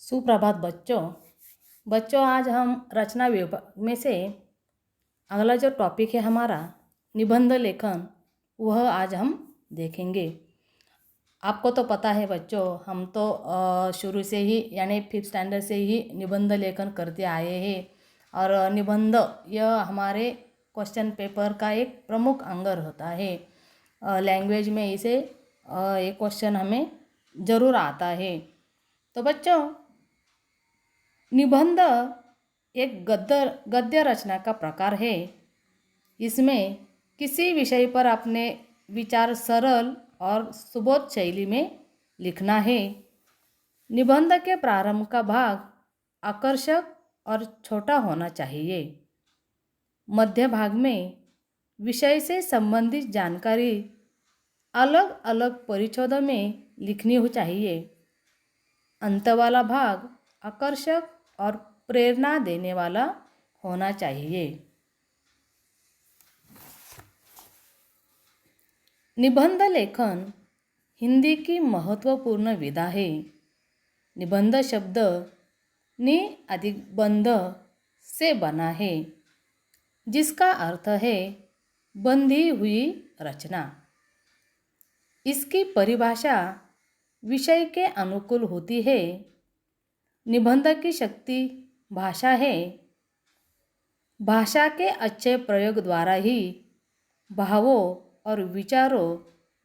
सुप्रभात बच्चों। आज हम रचना विभाग में से अगला जो टॉपिक है हमारा निबंध लेखन, वह आज हम देखेंगे। आपको तो पता है बच्चों, हम तो शुरू से ही यानी 5th स्टैंडर्ड से ही निबंध लेखन करते आए हैं। और निबंध यह हमारे क्वेश्चन पेपर का एक प्रमुख अंग होता है। लैंग्वेज में इसे एक क्वेश्चन हमें ज़रूर आता है। तो बच्चों, निबंध एक गद्य रचना का प्रकार है। इसमें किसी विषय पर अपने विचार सरल और सुबोध शैली में लिखना है। निबंध के प्रारंभ का भाग आकर्षक और छोटा होना चाहिए। मध्य भाग में विषय से संबंधित जानकारी अलग अलग परिच्छेदों में लिखनी हो चाहिए। अंत वाला भाग आकर्षक और प्रेरणा देने वाला होना चाहिए। निबंध लेखन हिंदी की महत्वपूर्ण विधा है। निबंध शब्द नि अधिक बंध से बना है, जिसका अर्थ है बंधी हुई रचना। इसकी परिभाषा विषय के अनुकूल होती है। निबंध की शक्ति भाषा है। भाषा के अच्छे प्रयोग द्वारा ही भावों और विचारों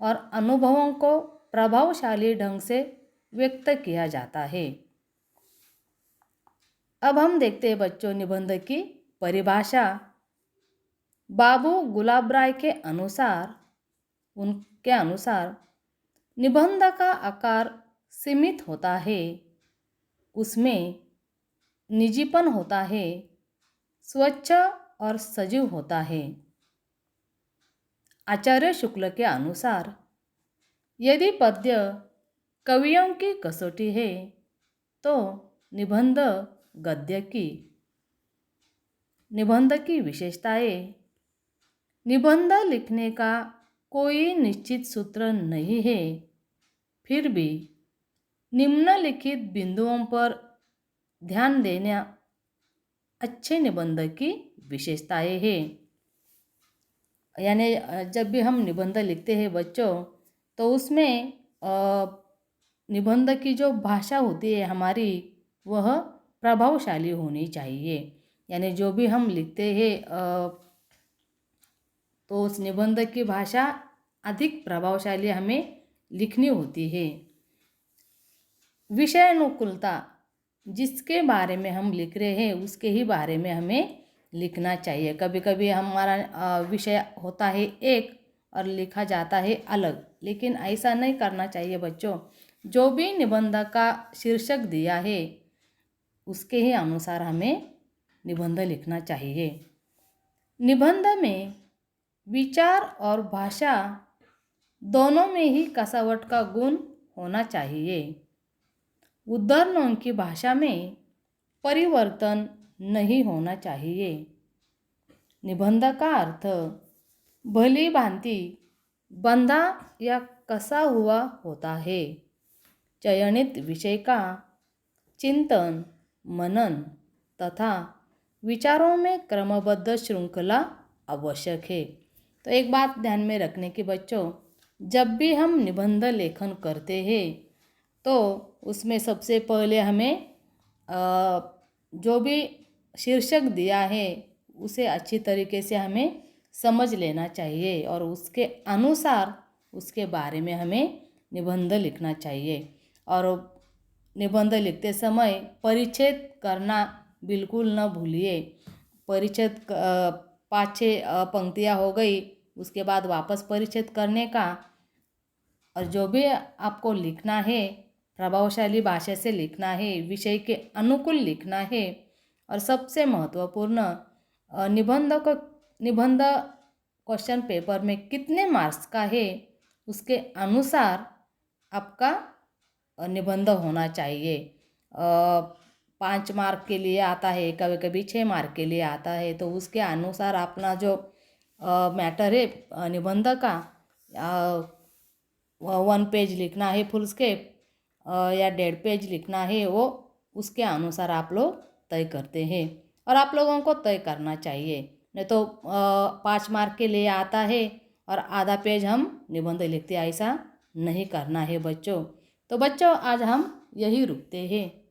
और अनुभवों को प्रभावशाली ढंग से व्यक्त किया जाता है। अब हम देखते हैं बच्चों निबंध की परिभाषा। बाबू गुलाब राय के अनुसार निबंध का आकार सीमित होता है, उसमें निजीपन होता है, स्वच्छ और सजीव होता है। आचार्य शुक्ल के अनुसार यदि पद्य कवियों की कसौटी है तो निबंध गद्य की। निबंध की विशेषताएं। निबंध लिखने का कोई निश्चित सूत्र नहीं है, फिर भी निम्नलिखित बिंदुओं पर ध्यान देना अच्छे निबंध की विशेषताएं हैं। यानी जब भी हम निबंध लिखते हैं बच्चों, तो उसमें निबंध की जो भाषा होती है हमारी, वह प्रभावशाली होनी चाहिए। यानी जो भी हम लिखते हैं तो उस निबंध की भाषा अधिक प्रभावशाली हमें लिखनी होती है। विषय अनुकूलता, जिसके बारे में हम लिख रहे हैं उसके ही बारे में हमें लिखना चाहिए। कभी कभी हमारा विषय होता है एक और लिखा जाता है अलग, लेकिन ऐसा नहीं करना चाहिए बच्चों। जो भी निबंध का शीर्षक दिया है उसके ही अनुसार हमें निबंध लिखना चाहिए। निबंध में विचार और भाषा दोनों में ही कसावट का गुण होना चाहिए। उद्धरणों की भाषा में परिवर्तन नहीं होना चाहिए। निबंध का अर्थ भली भांति बंधा या कसा हुआ होता है। चयनित विषय का चिंतन, मनन तथा विचारों में क्रमबद्ध श्रृंखला आवश्यक है। तो एक बात ध्यान में रखने की बच्चों, जब भी हम निबंध लेखन करते हैं तो उसमें सबसे पहले हमें जो भी शीर्षक दिया है उसे अच्छी तरीके से हमें समझ लेना चाहिए और उसके अनुसार उसके बारे में हमें निबंध लिखना चाहिए। और निबंध लिखते समय परिच्छेद करना बिल्कुल न भूलिए। परिच्छेद 5-6 पंक्तियाँ हो गई, उसके बाद वापस परिच्छेद करने का। और जो भी आपको लिखना है प्रभावशाली भाषा से लिखना है, विषय के अनुकूल लिखना है। और सबसे महत्वपूर्ण, निबंध क्वेश्चन पेपर में कितने मार्क्स का है उसके अनुसार आपका निबंध होना चाहिए। 5 मार्क के लिए आता है, कभी कभी 6 मार्क के लिए आता है, तो उसके अनुसार अपना जो मैटर है निबंध का 1 पेज लिखना है फुल स्केप या 1.5 पेज लिखना है, वो उसके अनुसार आप लोग तय करते हैं और आप लोगों को तय करना चाहिए। नहीं तो 5 मार्क के लिए आता है और आधा पेज हम निबंध लिखते, ऐसा नहीं करना है बच्चों। तो बच्चों आज हम यही रुकते हैं।